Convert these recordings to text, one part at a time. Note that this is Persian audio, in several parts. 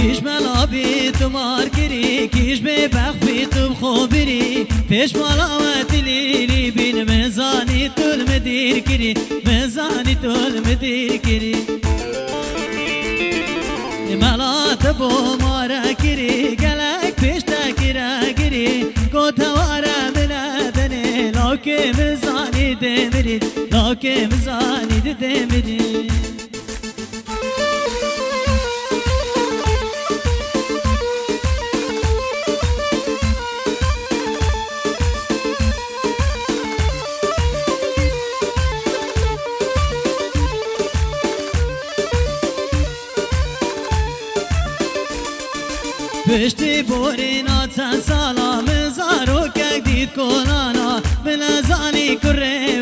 کیش ملا بی تمار کری کیش بی بخفی تم خوبری پیش ملا و تلیلی بین مزانی تل مدیر کری مزانی تل مدیر کری ملا تبو مارا کری گلک پیش تکرا کری کوتوارا بلادنی لاکی مزانی دمری لاکی مزانی دمری پشتی بورینا چند سالا مزارو که دید کنانا بلزانی کره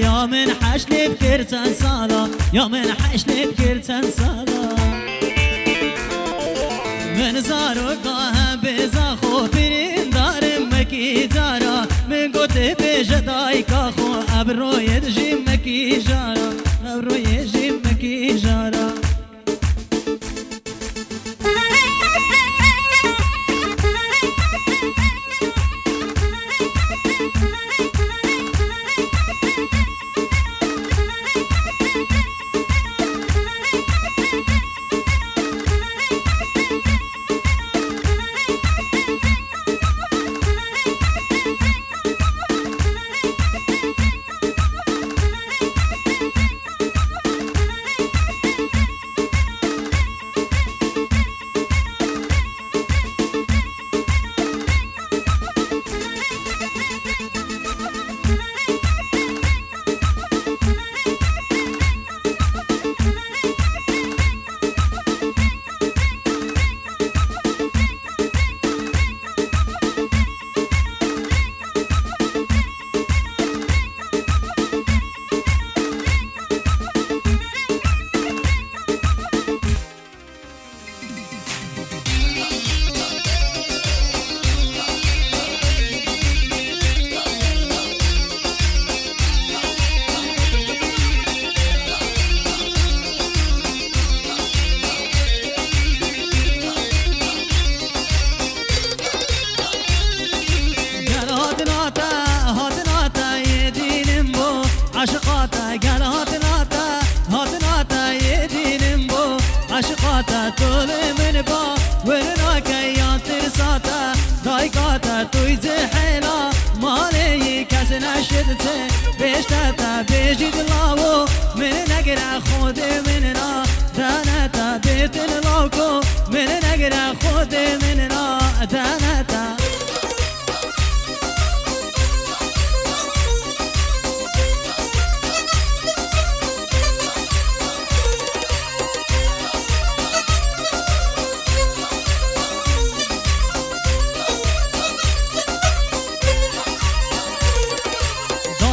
یا من حشنید کر چند سالا یا من حشنید کر چند سالا من زارو گاه بزا خو پیرین دارم مکی جارا من گوته پیش دای که خو ابروی جیم مکی جارا ابروی جیم مکی جارا عشقاتا گل هاتناتا یدینم بو عشقاتا طول من با ورنا کیان ترساتا دایکاتا توی زحیلا مالی کس نشدته بیشتاتا بیجید لاو من نگر خود من را دانتا بیتن لاوکو من نگر خود من را دانتا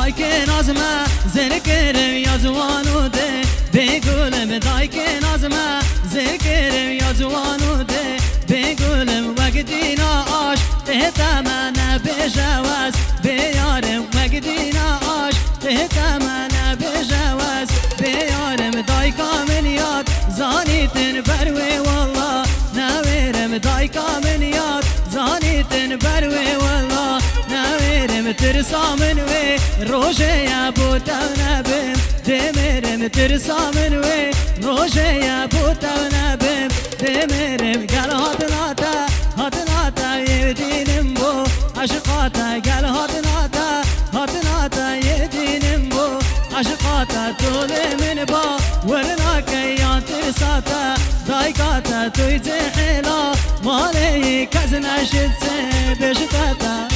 دایک نازمه زرکرم یا جوانو ده بگولم دایک نازمه زرکرم یا جوانو ده بگولم وقتی ناش تهتم نبجواز بیارم وقتی ناش تهتم نبجواز بیارم دایکا من یاد زانیتن بروی والله نویرم دایکا من یاد زانیتن بروی والله نویرم ترسا من وی روشه یا بوتاو نبیم دمیرم ترسا من وی روشه یا بوتاو نبیم دمیرم گل هاتناتا یدینم بو عشقاتا گل هاتناتا یدینم بو عشقاتا طول من با ورنا کیان ترساتا دایکاتا توی زحیلا مالی کز نشد بیشتاتا